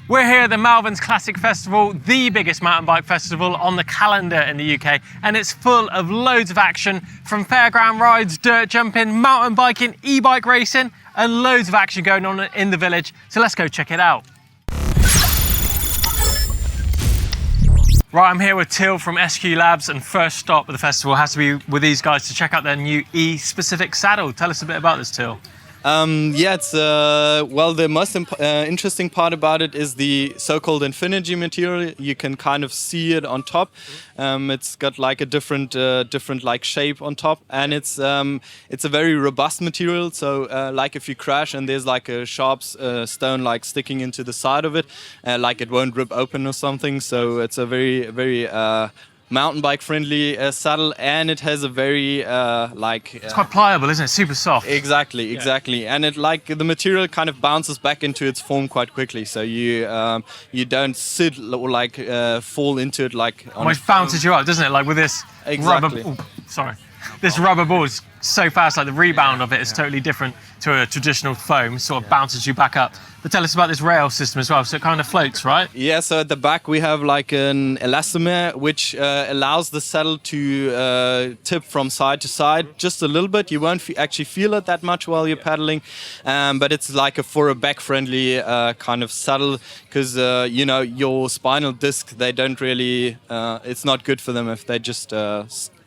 We're here at the Malverns Classic Festival, the biggest mountain bike festival on the calendar in the UK, and it's full of loads of action from fairground rides, dirt jumping, mountain biking, e-bike racing, and loads of action going on in the village. So let's go check it out. Right, I'm here with Till from SQlab, and first stop at the festival has to be with these guys to check out their new E-specific saddle. Tell us a bit about this, Till. Yeah, it's well, the most interesting part about it is the so-called infinity material. You can kind of see it on top. It's got like a different like shape on top, and it's a very robust material. So like if you crash and there's like a sharp stone like sticking into the side of it, like it won't rip open or something. So it's a very mountain bike friendly saddle, and it has a very it's quite pliable, isn't it? Super soft. Exactly, and it like the material kind of bounces back into its form quite quickly, so you don't sit or like fall into it like on almost bounces you up, doesn't it? Like with this exactly. This rubber ball is so fast, like the rebound of it is totally different to a traditional foam, sort of bounces you back up. But tell us about this rail system as well, so it kind of floats, right? Yeah, so at the back we have like an elastomer, which allows the saddle to tip from side to side just a little bit. You won't actually feel it that much while you're pedaling, but it's like for a back-friendly kind of saddle, because you know, your spinal disc, they don't really, it's not good for them if they just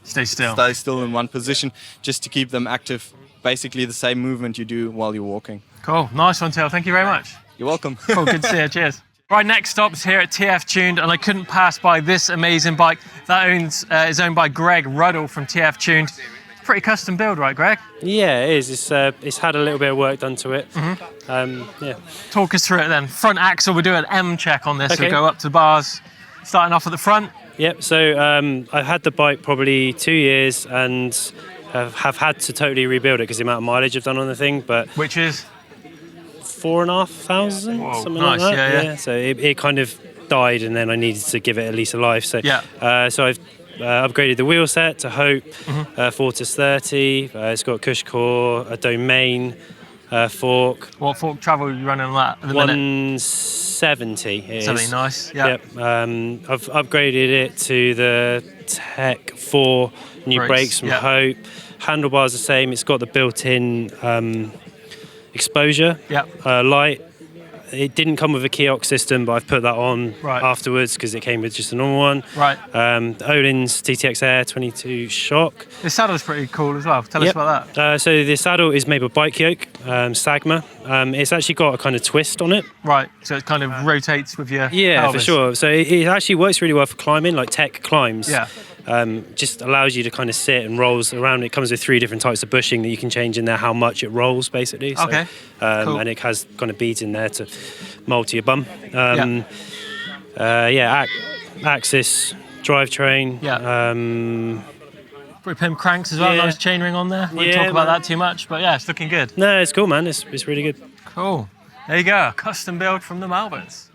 Stay still in one position, just to keep them active. Basically the same movement you do while you're walking. Cool, nice one, Till. Thank you very much. You're welcome. Cool, good to see you. Cheers. Right, next stop's here at TF Tuned, and I couldn't pass by this amazing bike that is owned by Greg Ruddle from TF Tuned. Pretty custom build, right, Greg? Yeah, it is. It's had a little bit of work done to it. Mm-hmm. Yeah. Talk us through it then. Front axle, we'll do an M check on this. Okay. We'll go up to the bars, starting off at the front. Yep. So I've had the bike probably 2 years and have had to totally rebuild it because the amount of mileage I've done on the thing. But which is 4,500, something nice, like that. Yeah. So it kind of died, and then I needed to give it at least a life. So so I've upgraded the wheel set to Hope, Fortis 30. It's got Cush core, a domain, fork. What fork travel are you running on that at the minute? 170. 70, nice. Yep. I've upgraded it to the Tech 4 new brakes from Hope. Handlebars the same. It's got the built-in exposure light. It didn't come with a kiosk system, but I've put that on afterwards because it came with just a normal one. Right. Olin's TTX Air 22 shock. This saddle's pretty cool as well. Tell us about that. So the saddle is made with bike yoke, Sagma. It's actually got a kind of twist on it. Right. So it kind of rotates with your pelvis. For sure. So it actually works really well for climbing, like tech climbs. Yeah. Just allows you to kind of sit and rolls around. It comes with 3 different types of bushing that you can change in there how much it rolls, basically. So, okay. Cool. And it has kind of beads in there to mold to your bum. Axis drivetrain. Pretty pimp cranks as well. Nice chainring on there. Won't talk about that too much, but yeah, it's looking good. No, it's cool, man. It's really good. Cool. There you go. Custom build from the Malverns.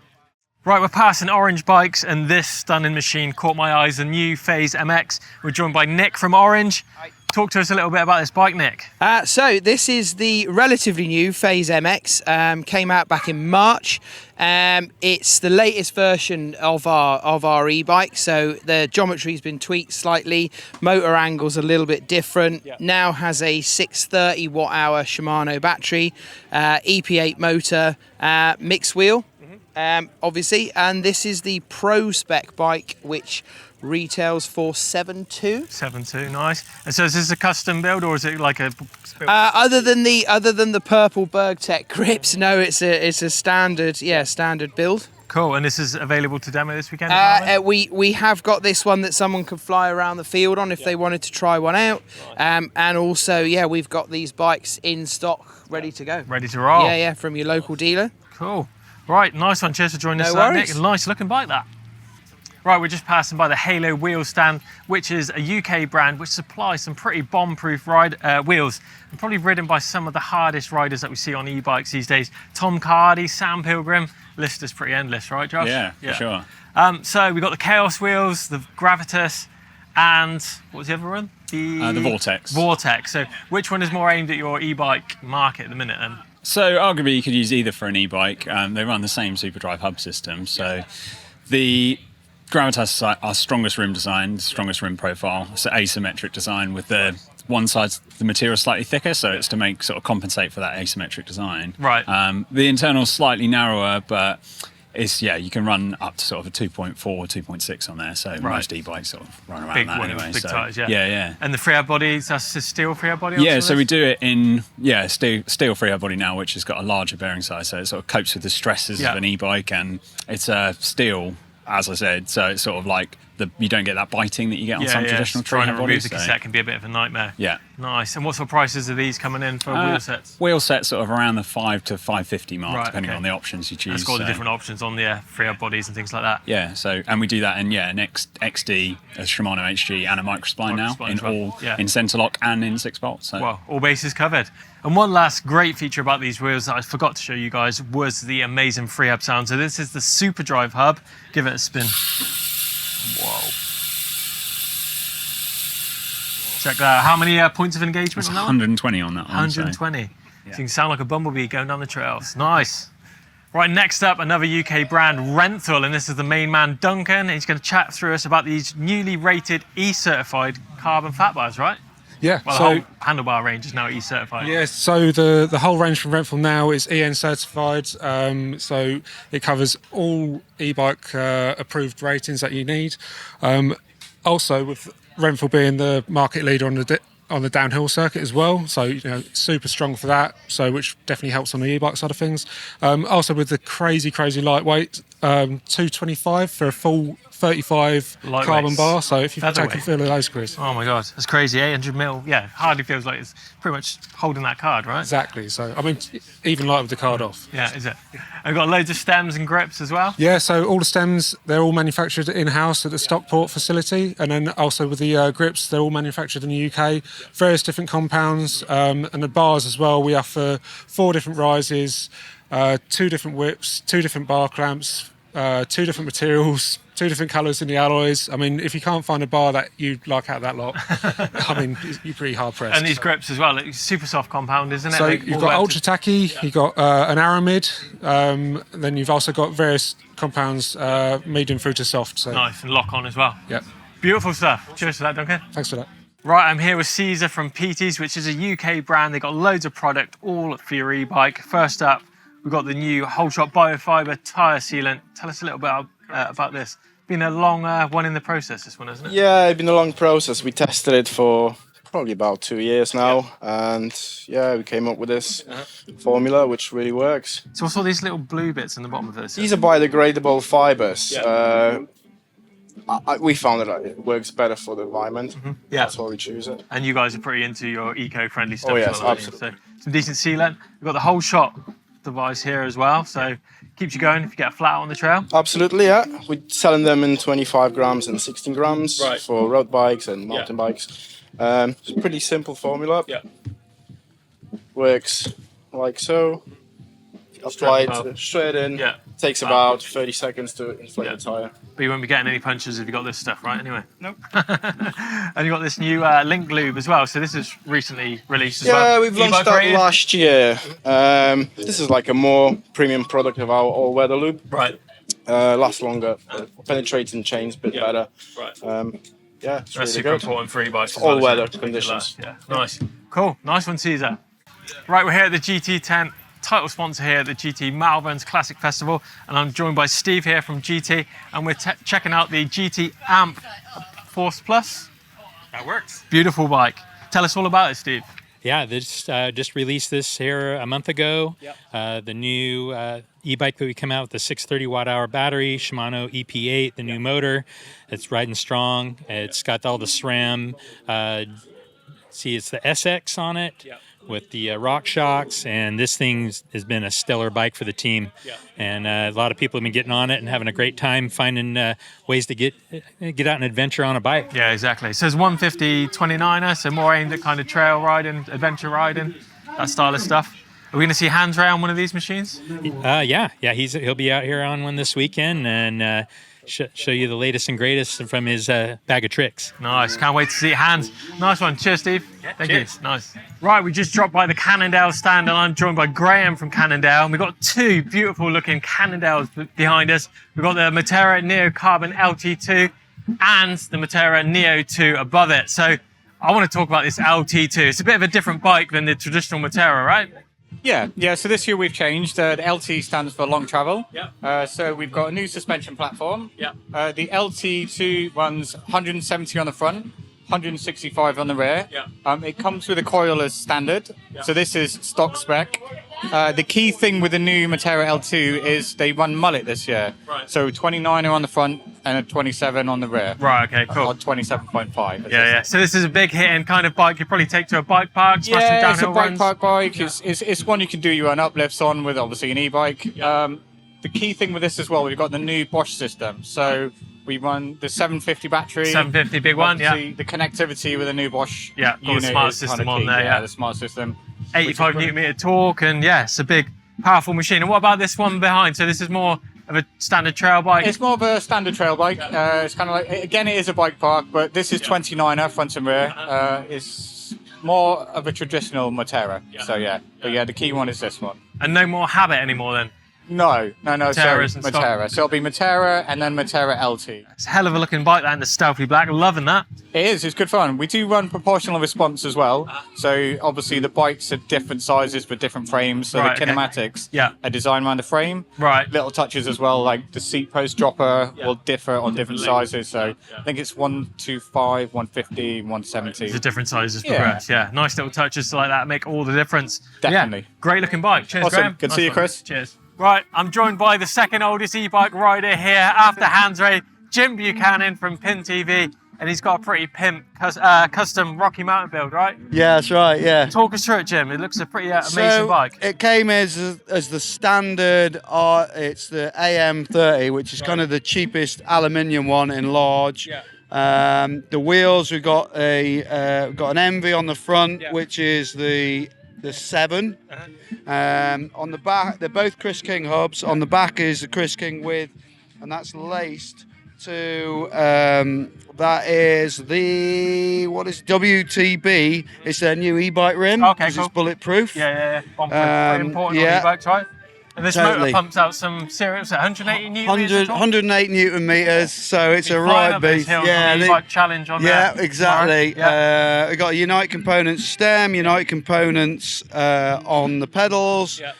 Right, we're passing Orange bikes, and this stunning machine caught my eyes, the new Phase MX. We're joined by Nick from Orange. Talk to us a little bit about this bike, Nick. So this is the relatively new Phase MX. Came out back in March. It's the latest version of our e-bike. So the geometry's been tweaked slightly. Motor angle's a little bit different. Now has a 630 watt-hour Shimano battery, EP8 motor, mixed wheel. Obviously, and this is the Pro Spec bike, which retails for 7.2. 7.2, nice. And so is this a custom build, or is it like a? Other than the purple Bergtech grips, no, it's a standard build. Cool. And this is available to demo this weekend? We have got this one that someone could fly around the field on if they wanted to try one out. And also, we've got these bikes in stock, ready to go. Ready to roll. Yeah, from your local dealer. Cool. Right, nice one. Cheers for joining us, Nick. Nice looking bike, that. Right, we're just passing by the Halo wheel stand, which is a UK brand which supplies some pretty bomb-proof wheels, and probably ridden by some of the hardest riders that we see on e-bikes these days. Tom Cardy, Sam Pilgrim, list is pretty endless, right, Josh? Yeah, for sure. So we've got the Chaos wheels, the Gravitas, and what was the other one? The Vortex. Vortex. So which one is more aimed at your e-bike market at the minute then? So arguably you could use either for an e-bike. They run the same SuperDrive hub system. So the Gravitas is our strongest rim design, strongest rim profile. It's an asymmetric design with the one side, the material slightly thicker, so it's to make sort of compensate for that asymmetric design. Right. The internal slightly narrower, but it's, you can run up to sort of a 2.4, 2.6 on there. So most e-bikes sort of run around that anyway. Big so, tires, yeah. And the freehub bodies, that's the steel freehub body? Yeah, so we do it in steel freehub body now, which has got a larger bearing size, so it sort of copes with the stresses of an e-bike, and it's steel, as I said, so it's sort of like you don't get that biting that you get on some traditional trying to freehub remove bodies. the cassette can be a bit of a nightmare. Yeah. Nice. And what sort of prices are these coming in for wheel sets? Wheel sets sort of around the $5 to $5.50 mark, depending on the options you choose. And it's got the different options on the freehub bodies and things like that. Yeah, so, and we do that in an XD, a Shimano HG, and a microspline now, in centre lock and in 6-bolt. So. Well, all bases covered. And one last great feature about these wheels that I forgot to show you guys was the amazing freehub sound. So this is the SuperDrive hub. Give it a spin. Whoa. Check that out. How many points of engagement on that 120 on that one. 120. So you can sound like a bumblebee going down the trails. Nice. Right, next up, another UK brand, Renthal, and this is the main man, Duncan. He's going to chat through us about these newly rated E-certified carbon fat bars, right? Yeah. Well, so the whole handlebar range is now E-certified. Yeah, so the whole range from Renthal now is EN certified. So it covers all e-bike approved ratings that you need. Also, with Renthal being the market leader on the downhill circuit as well, so super strong for that. So which definitely helps on the e-bike side of things. Also with the crazy lightweight, 225 for a full 35 carbon bar. So if you take a feel of those, Chris. Oh my God, that's crazy. 800 mil. Yeah, hardly feels like it's pretty much holding that card, right? Exactly. So I mean, even light with the card off. Yeah, is it? And we've got loads of stems and grips as well. Yeah, so all the stems, they're all manufactured in-house at the Stockport facility, and then also with the grips, they're all manufactured in the UK. Various different compounds, and the bars as well. We offer 4 different rises, 2 different whips, 2 different bar clamps, 2 different materials, 2 different colours in the alloys. I mean, if you can't find a bar that you like out of that lot, I mean, you're pretty hard pressed. And these grips as well, like super soft compound, isn't it? So you've got ultra tacky, you've got an aramid, then you've also got various compounds, medium through to soft. So nice, and lock on as well. Yep. Beautiful stuff. Cheers for that, Duncan. Thanks for that. Right, I'm here with Caesar from Peaty's, which is a UK brand. They've got loads of product, all for your e-bike. First up, we've got the new Whole Shot Biofiber tyre sealant. Tell us a little bit about this. Been a long one in the process, this one, hasn't it? Yeah, it's been a long process. We tested it for probably about 2 years now, and we came up with this formula, which really works. So what's all these little blue bits in the bottom of this? These are biodegradable fibers. We found that it works better for the environment. That's why we choose it. And you guys are pretty into your eco-friendly stuff. Oh yes, as well, absolutely. So some decent sealant. We've got the Whole Shot device here as well, so keeps you going if you get flat on the trail. Absolutely, yeah. We're selling them in 25 grams and 16 grams for road bikes and mountain bikes. It's a pretty simple formula. Works like so. Apply it straight in. Takes about 30 seconds to inflate the tyre. But you won't be getting any punches if you got this stuff, right? Anyway. Nope. And you got this new link lube as well. So this is recently released as well. Yeah, we've launched that last year. This is like a more premium product of our all-weather lube. Right. Lasts longer, penetrates in chains a bit better. Right. It's that's really super good. important for e-bikes. All-weather conditions. Yeah. Nice. Cool. Nice one, Caesar. Right, we're here at the GT tent. Title sponsor here at the GT Malverns Classic Festival, and I'm joined by Steve here from GT, and we're checking out the GT Amp Force Plus. That works. Beautiful bike. Tell us all about it, Steve. Yeah, this just released this here a month ago. The new e-bike that we come out with, the 630 watt-hour battery, Shimano EP8, the new motor. It's riding strong. It's got all the SRAM. See, it's the SX on it. With the rock shocks, and this thing has been a stellar bike for the team. And a lot of people have been getting on it and having a great time finding ways to get out and adventure on a bike. Yeah, exactly. So it's 150 29er, so more aimed at kind of trail riding, adventure riding, that style of stuff. Are we going to see Hans Ray on one of these machines? Yeah. He'll be out here on one this weekend and show you the latest and greatest from his bag of tricks. Nice. Can't wait to see Hans. Nice one. Cheers, Steve. Yeah, Thank cheers. you. Nice. Right, we just dropped by the Cannondale stand and I'm joined by Graham from Cannondale. And we've got two beautiful looking Cannondales behind us. We've got the Moterra Neo Carbon LT2 and the Moterra Neo 2 above it. So I want to talk about this LT2. It's a bit of a different bike than the traditional Moterra, right? Yeah. So this year we've changed. The LT stands for long travel. Yeah. So we've got a new suspension platform. Yeah. The LT2 runs 170 on the front, 165 on the rear. Yeah. It comes with a coil as standard. Yeah. So this is stock spec. The key thing with the new Moterra L2 is they run mullet this year. Right. So 29 are on the front and a 27 on the rear. Right, okay, cool. Or 27.5. Yeah. So this is a big hitting kind of bike you'd probably take to a bike park, smash some Yeah, it's a downhill bike runs. park bike. It's one you can do your own uplifts on with obviously an e-bike. The key thing with this as well, we've got the new Bosch system. So we run the 750 battery. 750, big one, yeah. Obviously, the connectivity with the new Bosch Yeah, got the unit smart is system kinda on key. there, yeah. The smart system. 85 newton meter torque, and yeah, it's a big, powerful machine. And what about this one behind? So this is more of a standard trail bike? It's more of a standard trail bike. It's kind of like, again, it is a bike park, but this is 29er front and rear. It's more of a traditional Moterra. So yeah, but yeah, the key one is this one. And no more Habit anymore then? No. Moterras So and stock. Moterra. So it'll be Moterra and then Moterra LT. It's a hell of a looking bike, that, in the stealthy black. Loving that. It is. It's good fun. We do run proportional response as well. So obviously the bikes are different sizes with different frames. So Right, the okay. kinematics Yeah. are designed around the frame. Right. Little touches as well, like the seat post dropper will differ on different sizes. So I think it's 125, 150, 170. The different sizes Yeah. progress. Yeah. Nice little touches like that make all the difference. Definitely. Yeah, great looking bike. Cheers, Awesome. Graham. Good to see you, one. Chris. Cheers. Right, I'm joined by the second oldest e-bike rider here after Hans Ray, Jim Buchanan from Pin TV, and he's got a pretty pimp custom Rocky Mountain build, right? Yeah, that's right, yeah. Talk us through it, Jim. It looks a pretty amazing bike. It came as the standard, it's the AM30, which is kind of the cheapest aluminium one in large. Yeah. The wheels, we've got an Envy on the front, which is the 7. On the back, they're both Chris King hubs. On the back is the Chris King with, and that's laced to, that is the, what is WTB? It's their new e-bike rim. Okay, It's cool. bulletproof. Yeah. Very important on e-bikes, right? And this Totally. motor pumps out some serious 180 newton 108 newton meters, so it's a right beast. Yeah, the e-bike challenge on yeah, there. exactly. Right. We got a Unite Components stem, Unite Components on the pedals. Yeah.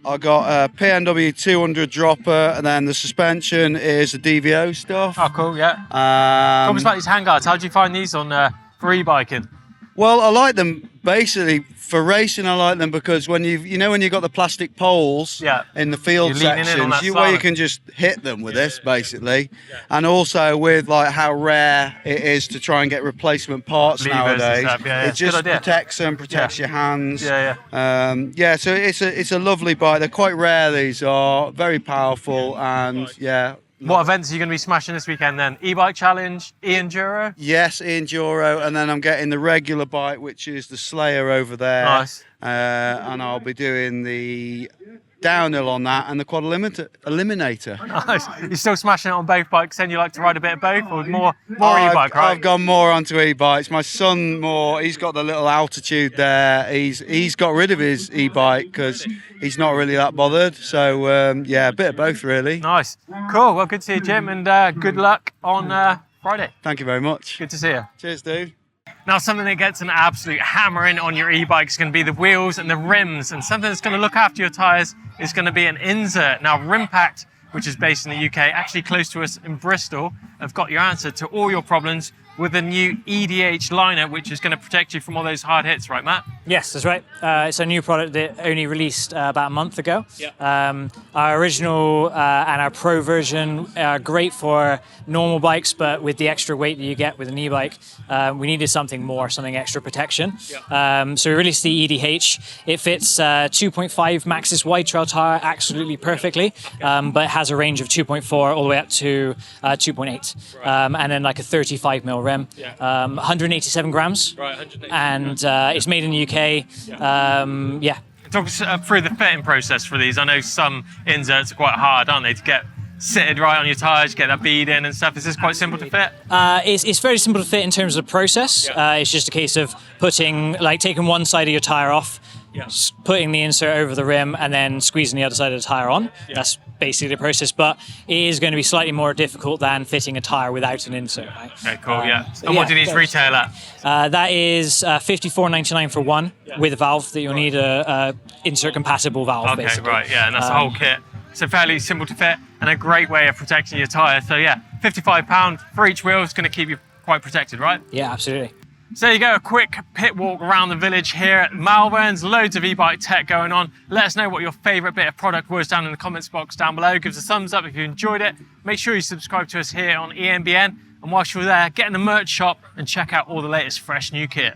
I got a PNW 200 dropper, and then the suspension is the DVO stuff. Oh, cool. Yeah. Talk us about these handguards. How do you find these on for e-biking? Well, I like them basically for racing. I like them because when you've got the plastic poles in the field You're leaning in on sections, that where you side. can just hit them with this basically, and also with like how rare it is to try and get replacement parts Levers and nowadays. stuff, yeah. It It's a good just idea. protects them, protects your hands. Yeah. So it's a lovely bike. They're quite rare. These are very powerful, and yeah. What events are you going to be smashing this weekend then? E-bike challenge, e-enduro? Yes, e-enduro, and then I'm getting the regular bike, which is the Slayer over there. Nice. And I'll be doing the downhill on that and the quad eliminator. Nice. You're still smashing it on both bikes, then you like to ride a bit of both, or more e-bike, right? I've gone more onto e-bikes. My son he's got the little altitude there. He's got rid of his e-bike because he's not really that bothered. So yeah, a bit of both really. Nice. Cool. Well, good to see you, Jim, and good luck on Friday. Thank you very much. Good to see you. Cheers, dude. Now, something that gets an absolute hammering on your e-bike is going to be the wheels and the rims, and something that's going to look after your tyres is going to be an insert. Now, Rimpact, which is based in the UK, actually close to us in Bristol, have got your answer to all your problems with the new EDH liner, which is going to protect you from all those hard hits, right, Matt? Yes, that's right. It's a new product that only released about a month ago. Our original and our Pro version are great for normal bikes, but with the extra weight that you get with an e-bike, we needed something more, something extra protection. So we released the EDH. It fits 2.5 Maxxis wide trail tire absolutely perfectly, but it has a range of 2.4 all the way up to 2.8, and then like a 35mm rim, 187 grams, and it's made in the UK. Talk us through the fitting process for these. I know some inserts are quite hard, aren't they, to get sitted right on your tyres, get that bead in and stuff. Is this quite simple to fit? It's very simple to fit in terms of the process. It's just a case of taking one side of your tyre off, putting the insert over the rim, and then squeezing the other side of the tyre on. That's basically the process, but it is going to be slightly more difficult than fitting a tyre without an insert. Right? Okay, cool, And what do these retail at? That is $54.99 for one with a valve that you'll need a insert compatible valve, basically. Okay, right, and that's the whole kit. So fairly simple to fit and a great way of protecting your tyre. So £55 for each wheel is going to keep you quite protected, right? Yeah, absolutely. So there you go, a quick pit walk around the village here at Malverns. Loads of e-bike tech going on. Let us know what your favourite bit of product was down in the comments box down below. Give us a thumbs up if you enjoyed it. Make sure you subscribe to us here on EMBN. And whilst you're there, get in the merch shop and check out all the latest fresh new kit.